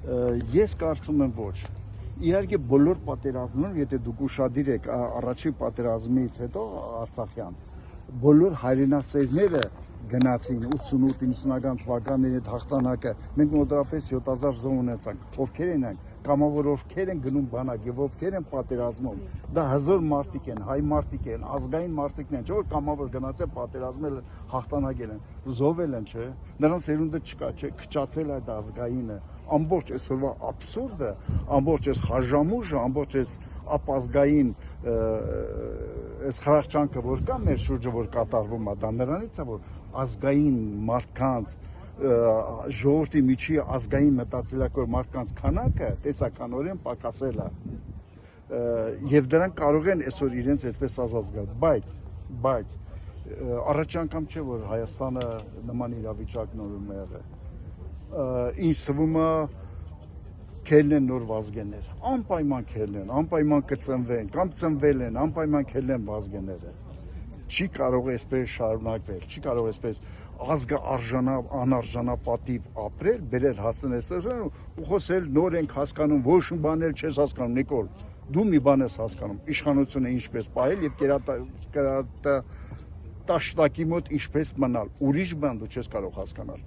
Ես կարծում եմ ոչ։ Իհարկե բոլոր պատերազմներում, եթե դուք ուշադիր եք առաջին պատերազմից հետո Արցախյան, բոլոր հայրենասերները գնացին 88-90-ական թվականների այդ հաղթանակը, մենք մոտավորապես 7000 զոհ ունեցանք, ովքեր են այն, կամավոր ովքեր են գնում բանակ եւ ովքեր են պատերազմում, դա հզոր մարդիկ են, հայ մարդիկ են, ազգային մարդիկն են, չէ՞ որ կամավոր գնացել պատերազմել են, հաղթանակել են, զոհվել են, չէ՞, նրանց երունդը չկա, չէ՞, քչացել այդ ազգայինը, ամբողջ այսօրվա աբսուրդը, ամբողջ այս խաժամուժը, ամբողջ այս ապազգային այս խրախճանքը, որ կա մեր շուրջը, որ կատարվում է, դա նրանից է, որ ազգային մարդկանց ժողովրդի միջի ազգային մտածելակերպ մարդկանց քանակը տեսականորեն պակասել է եւ դրանք կարող են այսօր իրենց այդպես ազատվել, բայց առաջի անգամ չէ որ Հայաստանը նման իրավիճակներում է եղել ինձ թվում է քելն են նոր վազգեններ, անպայման քելն են, անպայման կծնվեն, կամ ծնվել են, անպայման քելն են վազգենները, չի կարող այսպես շարունակվել, չի կարող այսպես ազգը անարժանապատիվ ապրել, բերել հասնել ու խոսել նոր ենք հասկանում, ոչ մի բան էլ չես հասկանում, Նիկոլ, դու մի բան ես հասկանում, իշխանությունը ինչպես պահել եւ կերատաշտակի մոտ ինչպես մնալ, ուրիշ բան դու չես կարող հասկանալ։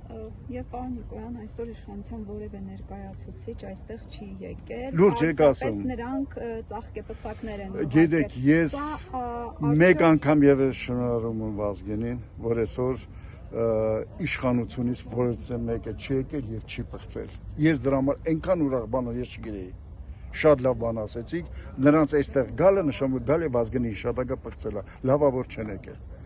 Եվ պարոն Նիկոյան, այսօր իշխանության որևէ ներկայացուցիչ այստեղ չի եկել, լուրջ եք ասում, նրանք ծաղկեպսակներ են ուղարկել։ Գիտեք, ես մեկ անգամ եւս շնորհում եմ Վազգենին, որ այսօր իշխանությունից որևէ մեկը չի եկել եւ չի պղծել։ Ես դրա համար այնքան ուրախ բան ես չգիտեի։ Շատ լավ բան ասեցիք, նրանց այստեղ գալը նշանակում գալ է Վազգենի հիշատակը պղծելա, լավա որ չեն եկել։